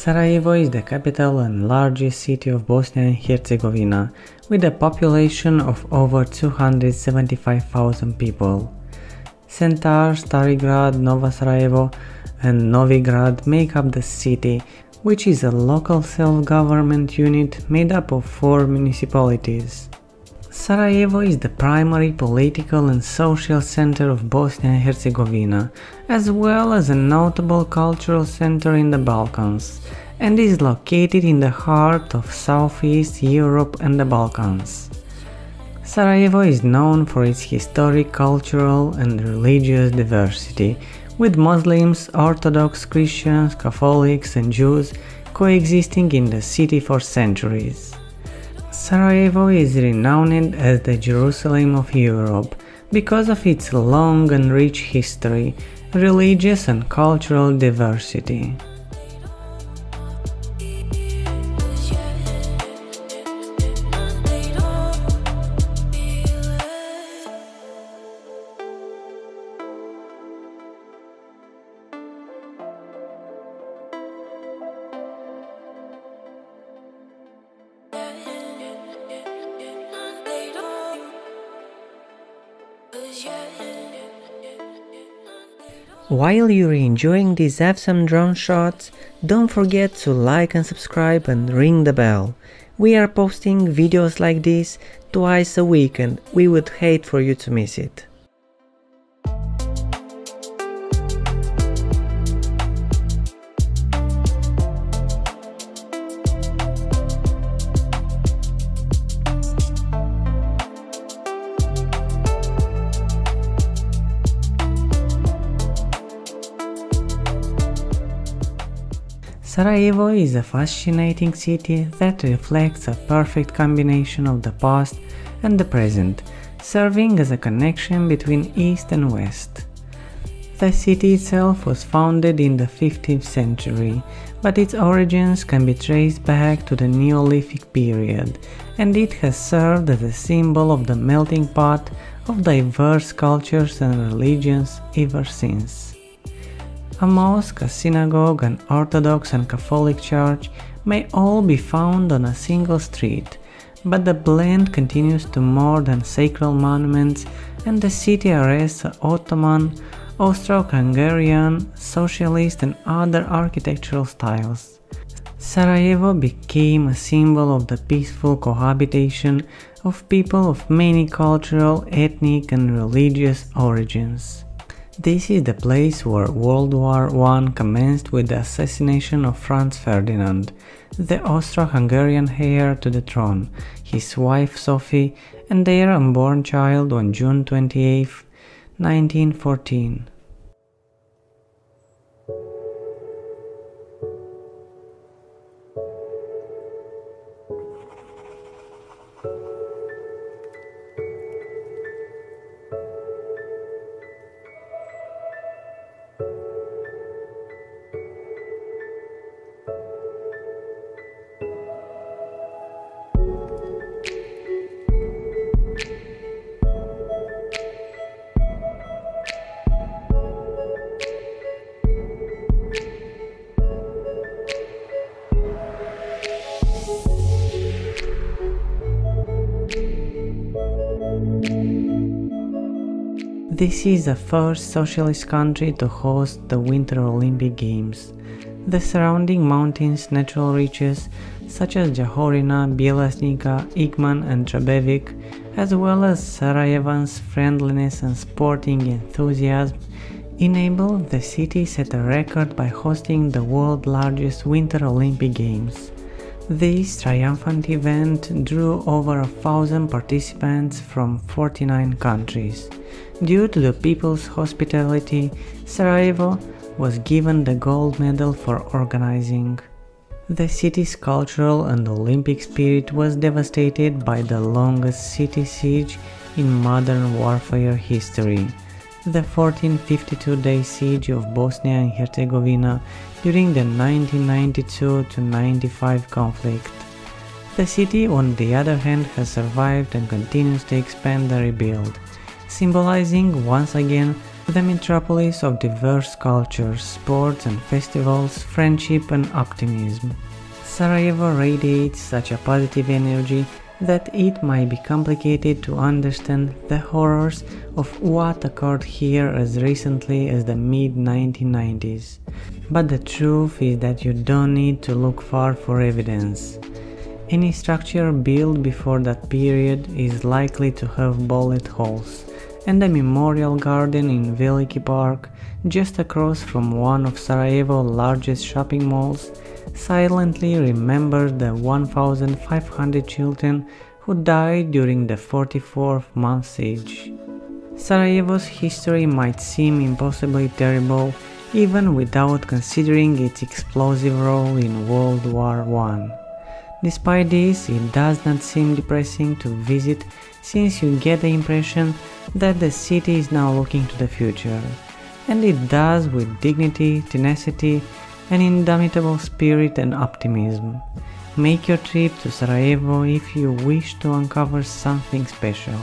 Sarajevo is the capital and largest city of Bosnia and Herzegovina, with a population of over 275,000 people. Centar, Stari Grad, Novo Sarajevo and Novi Grad make up the city, which is a local self-government unit made up of 4 municipalities. Sarajevo is the primary political and social center of Bosnia and Herzegovina, as well as a notable cultural center in the Balkans, and is located in the heart of Southeast Europe and the Balkans. Sarajevo is known for its historic, cultural and religious diversity, with Muslims, Orthodox Christians, Catholics and Jews coexisting in the city for centuries. Sarajevo is renowned as the Jerusalem of Europe because of its long and rich history, religious and cultural diversity. While you're enjoying these awesome drone shots, don't forget to like and subscribe and ring the bell. We are posting videos like this twice a week and we would hate for you to miss it. Sarajevo is a fascinating city that reflects a perfect combination of the past and the present, serving as a connection between East and West. The city itself was founded in the 15th century, but its origins can be traced back to the Neolithic period, and it has served as a symbol of the melting pot of diverse cultures and religions ever since. A mosque, a synagogue, an Orthodox and Catholic church may all be found on a single street, but the blend continues to more than sacred monuments, and the city arrests Ottoman, Austro-Hungarian, Socialist and other architectural styles. Sarajevo became a symbol of the peaceful cohabitation of people of many cultural, ethnic and religious origins. This is the place where World War I commenced with the assassination of Franz Ferdinand, the Austro-Hungarian heir to the throne, his wife Sophie, and their unborn child on June 28, 1914. This is the first socialist country to host the Winter Olympic Games. The surrounding mountains' natural riches, such as Jahorina, Bjelesnica, Igman and Trebevic, as well as Sarajevans' friendliness and sporting enthusiasm, enable the city set a record by hosting the world's largest Winter Olympic Games. This triumphant event drew over 1,000 participants from 49 countries. Due to the people's hospitality, Sarajevo was given the gold medal for organizing. The city's cultural and Olympic spirit was devastated by the longest city siege in modern warfare history, the 1452-day siege of Bosnia and Herzegovina during the 1992-95 conflict. The city, on the other hand, has survived and continues to expand and rebuild, symbolizing once again The metropolis of diverse cultures, sports and festivals, friendship and optimism. Sarajevo radiates such a positive energy that it might be complicated to understand the horrors of what occurred here as recently as the mid-1990s. But the truth is that you don't need to look far for evidence. Any structure built before that period is likely to have bullet holes, and the memorial garden in Veliki Park, just across from one of Sarajevo's largest shopping malls, silently remembers the 1,500 children who died during the 44-month siege. Sarajevo's history might seem impossibly terrible even without considering its explosive role in World War I. Despite this, it does not seem depressing to visit, since you get the impression that the city is now looking to the future. And it does with dignity, tenacity, an indomitable spirit and optimism. Make your trip to Sarajevo if you wish to uncover something special.